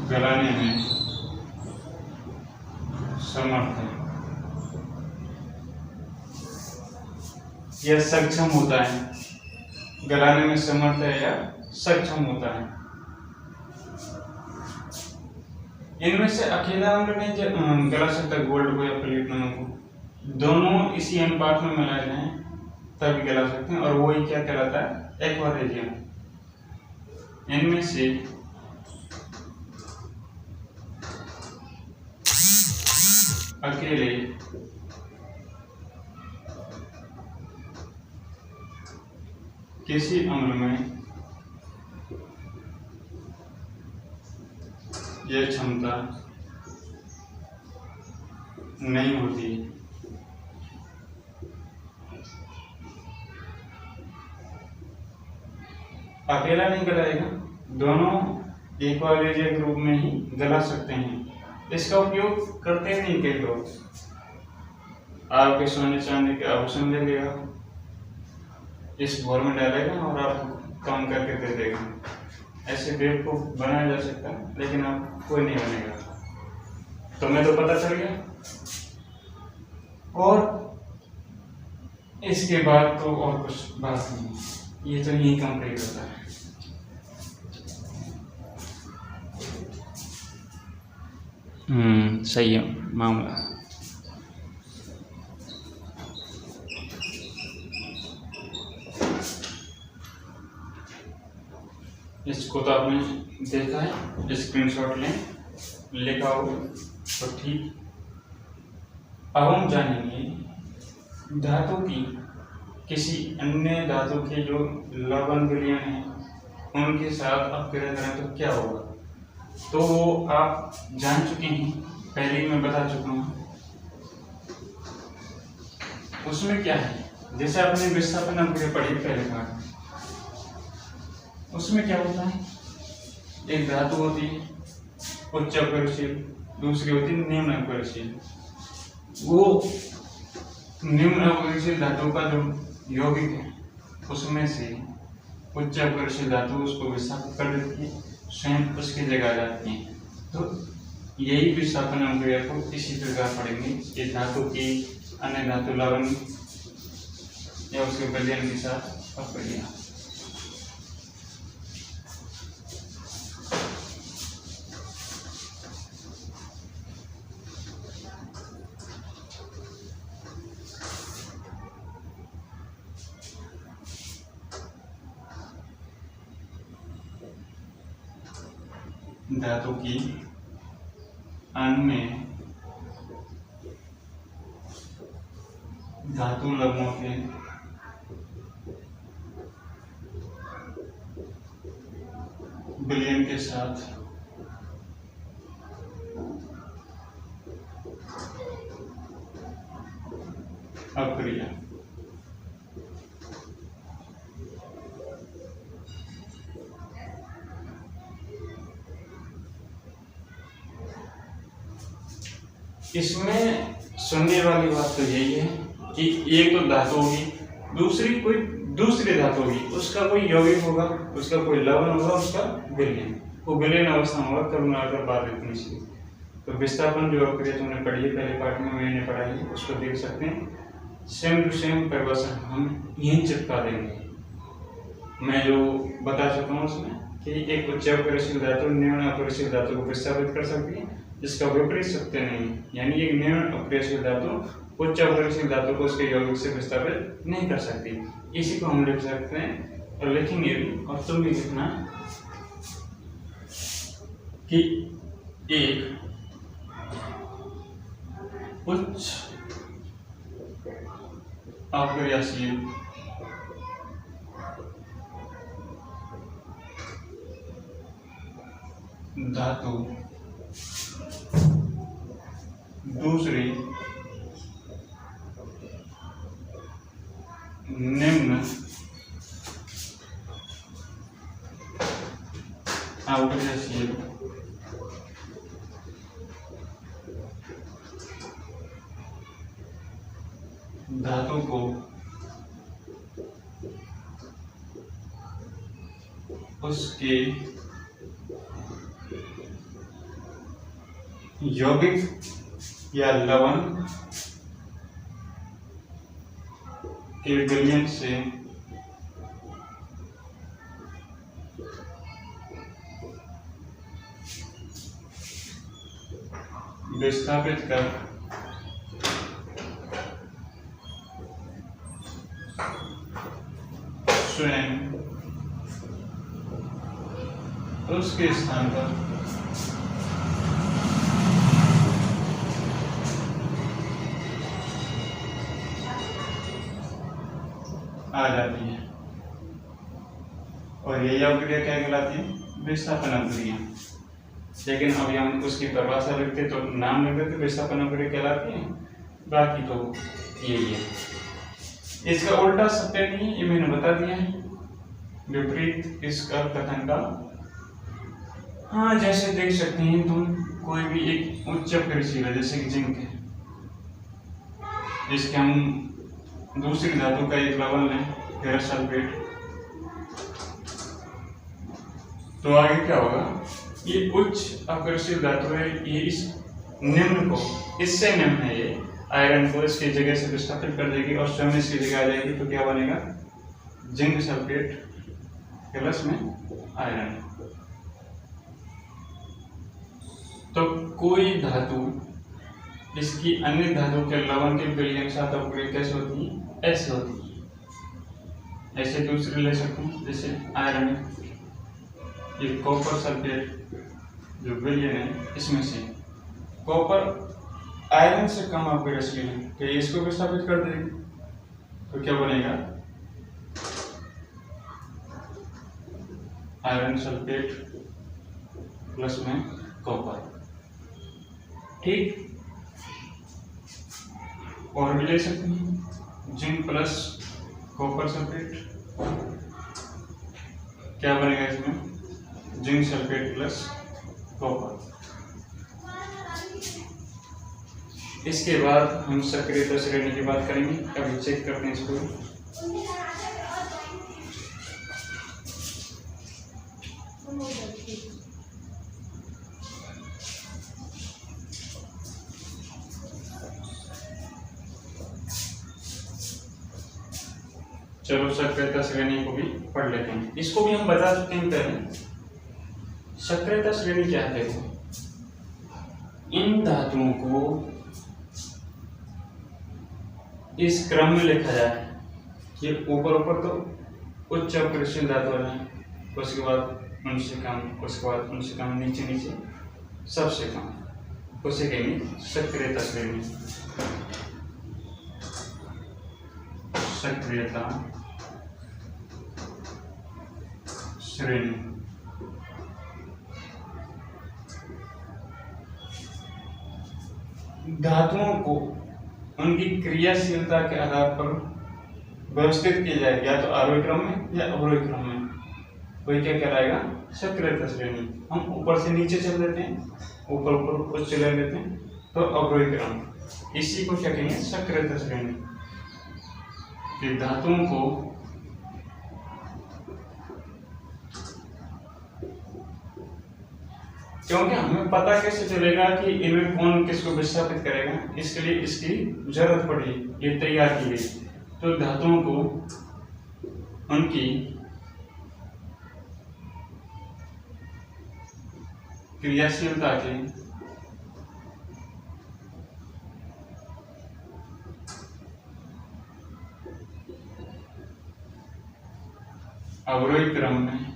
गलाने में समर्थ है। यह सक्षम होता है, गलाने में समर्थ है या सक्षम होता है। इनमें से अकेला अम्ल नहीं गला सकता गोल्ड को या प्लेटिनम को, दोनों इसी अनुपात में मिलाए जाएं तभी गला सकते हैं, और वही क्या कहलाता है, एक्वारेजिया। इनमें से अकेले किसी अम्ल में यह क्षमता नहीं होती। अकेला नहीं गलाएगा, दोनों एक्वारेजिया के रूप में ही गला सकते हैं। इसका उपयोग करते नहीं कई लोग, आपके सोने चांदी के आभूषण ले लेगा, इस बोर में डालेगा और आपको काम करके दे देगा। ऐसे बेवकूफ बनाया जा सकता है, लेकिन आप कोई नहीं बनेगा। तुम्हें तो पता चल गया, और इसके बाद तो और कुछ बात नहीं, ये तो यही कंप्लीट होता है। सही है मामला। इसको तो आपने देखा है, स्क्रीनशॉट लें, लिखा हो तो ठीक। अब हम जानेंगे धातु की किसी अन्य धातु के जो लवण विलयन है उनके साथ अपक्रिया करें तो क्या होगा। तो वो आप जान चुके हैं, पहले ही मैं बता चुका हूँ। उसमें क्या है, जैसे आपने विस्थापन अपक्रिया पढ़ी पहले बार, उसमें क्या होता है, एक धातु होती है उच्च अपरिशील, दूसरी होती है निम्न अपरिशील। वो निम्न अपरिशील धातु का जो यौगिक है उसमें से उच्च अपरिशील धातु उसको विस्थापित कर देती है, स्वयं उसकी जगह आ जाती है। तो यही विस्थापन अपक्रिया को इसी प्रकार पढ़ेंगे कि धातु की अन्य धातु लवण या उसके विलयन के साथ अपक्रिया। धातु की अन्य धातु लवणों के विलयन के साथ अक्रिया। इसमें सुनने वाली बात तो यही है कि एक तो धातु होगी, दूसरी कोई दूसरी धातु होगी, उसका कोई यौगिक होगा, उसका कोई लवण होगा, उसका विलयन, वो विलयन अवस्था होगा करुणाकर बाद इतनी सी। तो विस्थापन जो अक्रिया तुमने पढ़ी है पहले पार्ट में, मैंने पढ़ाई है, उसको देख सकते हैं। सेम टू सेम परिभाषा हम यहीं चिपका देंगे। मैं जो बता चुका हूँ उसमें कि एक उच्च अपरिशील धातु निम्न अपरिशील धातु को विस्थापित कर सकती है, जिसका विपरीत सत्य नहीं है। यानी एक निम्न अपरिशील धातु उच्च अपरिशील धातु को उसके यौगिक से विस्थापित नहीं कर सकती। इसी को हम लिख सकते हैं और लिखेंगे भी, और तुम भी लिखना कि एक उच्च अक्रियाशील धातु दूसरी निम्न अक्रियाशील धातु को उसके यौगिक या लवण के विलयन से विस्थापित कर स्वयं उसके स्थान पर आ जाती है। और यही अक्रिया क्या कहलाती है? विस्थापन अक्रिया। लेकिन अभी हम उसकी परिभाषा लिखते तो नाम लिख देते विस्थापन अक्रिया कहलाती है, बाकी तो यही है। इसका उल्टा सत्य नहीं, ये मैंने बता दिया है। विपरीत इसका कथन का, हाँ जैसे देख सकते हैं तुम, कोई भी एक उच्च अपरिशील है जैसे कि जिंक है, जिसके हम दूसरी धातु का एक लवण लें फेरस सल्फेट, तो आगे क्या होगा? ये उच्च अपरिशील धातु है, ये इस निम्न को, इससे निम्न है ये, आयरन को इसकी जगह से विस्थापित कर देगी और स्वयं इसकी जगह आ जाएगी। तो क्या बनेगा? जिंक सल्फेट प्लस में आयरन। तो कोई धातु इसकी अन्य धातु के लवण के विलयन के साथ अक्रिया कैसे होती है? ऐसे होती है। ऐसे दूसरे ले सकते हैं, जैसे आयरन, ये कॉपर सल्फेट जो विलयन है, इसमें से कॉपर आयरन से कम अपरिशील है, तो इसको विस्थापित कर देगी। तो क्या बनेगा? आयरन सल्फेट प्लस में कॉपर। ठीक, और भी ले सकते हैं, जिंक प्लस कॉपर सल्फेट, क्या बनेगा इसमें? Zinc sulphate plus copper. इसके बाद हम सक्रियता श्रेणी की बात करेंगे। अभी चेक करते हैं इसको। चलो सक्रियता श्रेणी को भी पढ़ लेते हैं। इसको भी हम बता चुके हैं पहले। सक्रियता श्रेणी क्या है? इन धातुओं को इस क्रम में लिखा जाए कि ऊपर ऊपर तो उच्च अपरिशील धातु है, उसके बाद उनसे कम, उसके बाद उनसे कम, नीचे नीचे सबसे कम, उसे कहेंगे सक्रियता श्रेणी। सक्रियता श्रेणी धातुओं को उनकी क्रियाशीलता के आधार पर व्यवस्थित किया जाएगा, या तो आरोही क्रम में या अवरोही क्रम में। वही क्या कहलाएगा? सक्रियता श्रेणी। हम ऊपर से नीचे चल लेते हैं, ऊपर ऊपर चले लेते हैं, तो अवरोही क्रम। इसी को क्या कहेंगे? सक्रियता श्रेणी। कि धातुओं को क्योंकि हमें पता कैसे चलेगा कि इनमें कौन किसको विस्थापित करेगा, इसके लिए इसकी जरूरत पड़ी, ये तैयार की गई। तो धातुओं को उनकी क्रियाशीलता के अवरोही क्रम में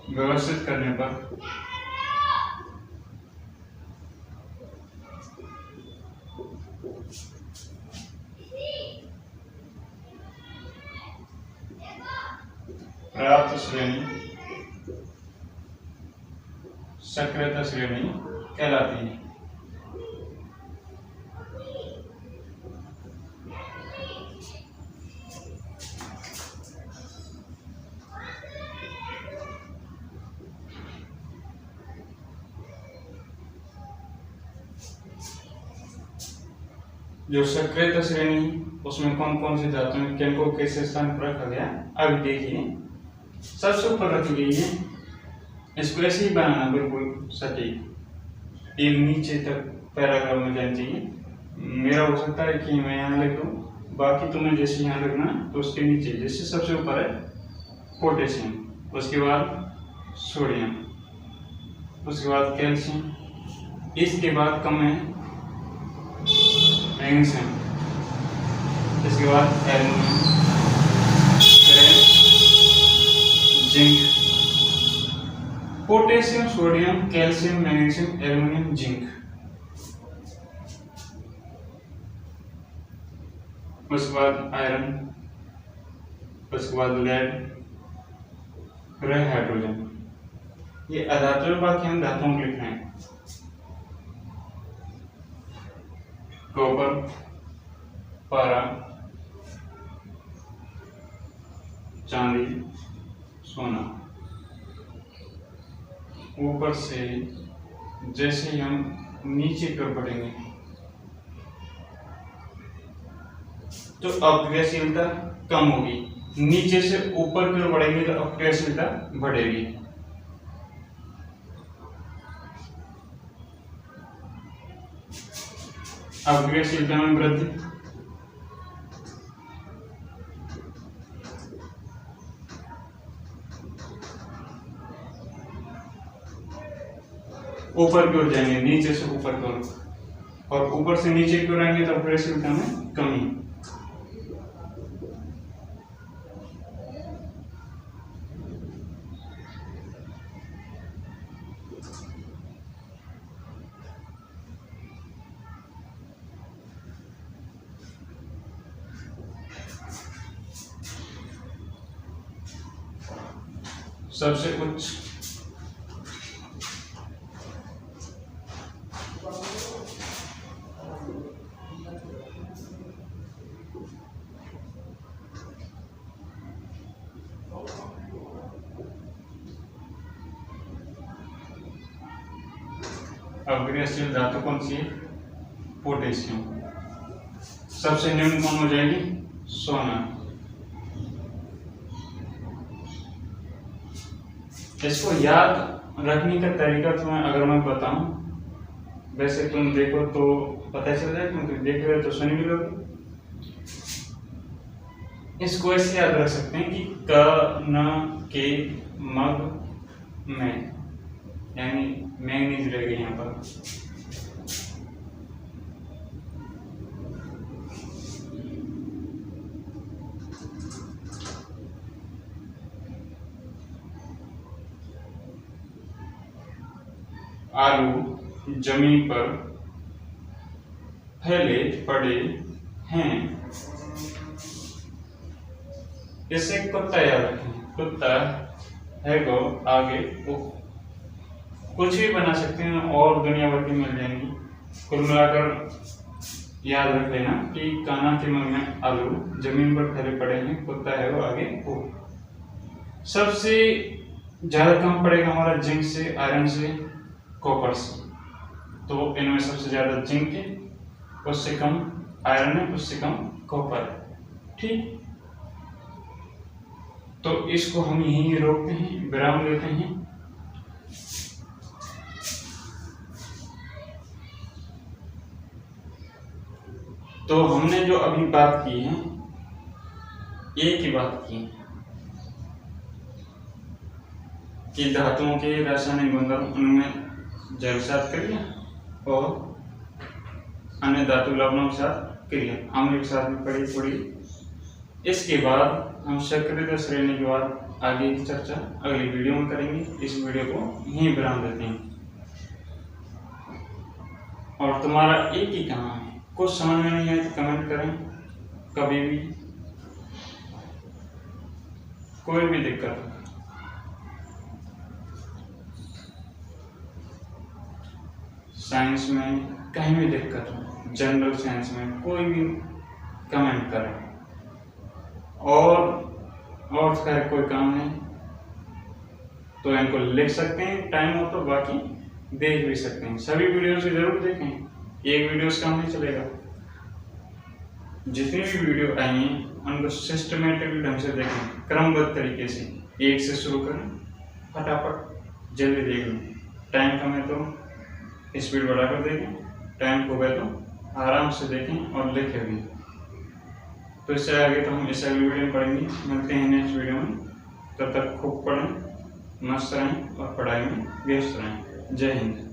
व्यवस्थित करने पर प्राप्त श्रेणी सक्रियता श्रेणी कहलाती है। जो सक्रियता श्रेणी उसमें कौन कौन सी धातुएं किनको कैसे स्थान पर रखा गया, अभी देखिए। सबसे ऊपर रखी गई है, इसको ऐसे ही बनाना बिल्कुल सटीक, एक नीचे तक पैराग्राफ में जाना चाहिए। मेरा हो सकता है कि मैं यहाँ लिख दूँ, बाकी तुम्हें जैसे यहाँ लिखना तो उसके नीचे, जैसे सबसे ऊपर है पोटेशियम, उसके बाद सोडियम, उसके बाद कैल्शियम, इसके बाद कम है मैग्नीशियम, इसके बाद aluminium, zinc. Potassium, sodium, calcium, magnesium, aluminium, zinc. उसके बाद आयरन, उसके बाद लेड, फिर हाइड्रोजन। ये अधातु, बाकी हम धातुओं को लिख रहे हैं। कॉपर, पारा, चांदी, सोना। ऊपर से जैसे ही हम नीचे की ओर बढ़ेंगे तो अक्रियाशीलता कम होगी, नीचे से ऊपर की ओर बढ़ेंगे तो अक्रियाशीलता बढ़ेगी। अक्रियाशीलता में वृद्धि, ऊपर की ओर जाएंगे, नीचे से ऊपर की ओर, और ऊपर से नीचे की ओर आएंगे तो अक्रियाशीलता में कमी। सबसे उच्च अक्रियाशील धातु कौन सी है? पोटेशियम। सबसे निम्न कौन हो जाएगी? सोना। इसको याद रखने का तरीका तुम्हें अगर मैं बताऊं, वैसे तुम देखो तो पता चल जाए, क्योंकि देख रहे हो तो सुनी भी लोगे। इसको ऐसे याद रख सकते हैं कि क न के मग में, यानी मैंगनीज रह गई यहाँ पर। आलू जमीन पर फैले पड़े हैं। इसे कुत्ता याद रखें, कुत्ता है को आगे वो कुछ भी बना सकते हैं और दुनिया भर की मिल जाएंगी। कुल मिलाकर याद रख लेना कि कान्हा के मन में आलू, जमीन पर फैले पड़े हैं, कुत्ता है वो आगे वो। सबसे ज्यादा कम पड़ेगा हमारा जिंक से, आयरन से, कॉपर से। तो इनमें सबसे ज्यादा जिंक है, उससे कम आयरन है, उससे कम कॉपर है। ठीक, तो इसको हम यहीं रोकते हैं, विराम देते हैं। तो हमने जो अभी बात की है, एक ही बात की कि धातुओं के रासायनिक गुणधर्म, उनमें जैव साथ क्रिया और अन्य धातु लवणों के साथ क्रिया हमने एक साथ में पढ़ी थोड़ी। इसके बाद हम सक्रियता श्रेणी के बाद आगे की चर्चा अगली वीडियो में करेंगे। इस वीडियो को यहीं विराम देते हैं। और तुम्हारा एक ही काम है, कुछ समझ में नहीं आए तो कमेंट करें। कभी भी कोई भी दिक्कत, साइंस में कहीं भी दिक्कत हो, जनरल साइंस में कोई भी कमेंट करें। और खैर कोई काम नहीं तो इनको लिख सकते हैं, टाइम हो तो, बाकी देख भी सकते हैं। सभी वीडियो से जरूर देखें, एक वीडियो से काम नहीं चलेगा। जितनी भी वीडियो आई हैं उनको सिस्टमेटिक ढंग से देखें, क्रमबद्ध तरीके से, एक से शुरू करें, फटाफट जल्दी देख लें। टाइम कम है तो स्पीड बढ़ाकर देखें, टाइम खो गया तो आराम से देखें और लिखें भी। तो इससे आगे तो हम इस अगली वीडियो में पढ़ेंगे। मिलते हैं नेक्स्ट वीडियो में, तब तक खूब पढ़ें, मस्त रहें और पढ़ाई में व्यस्त रहें। जय हिंद।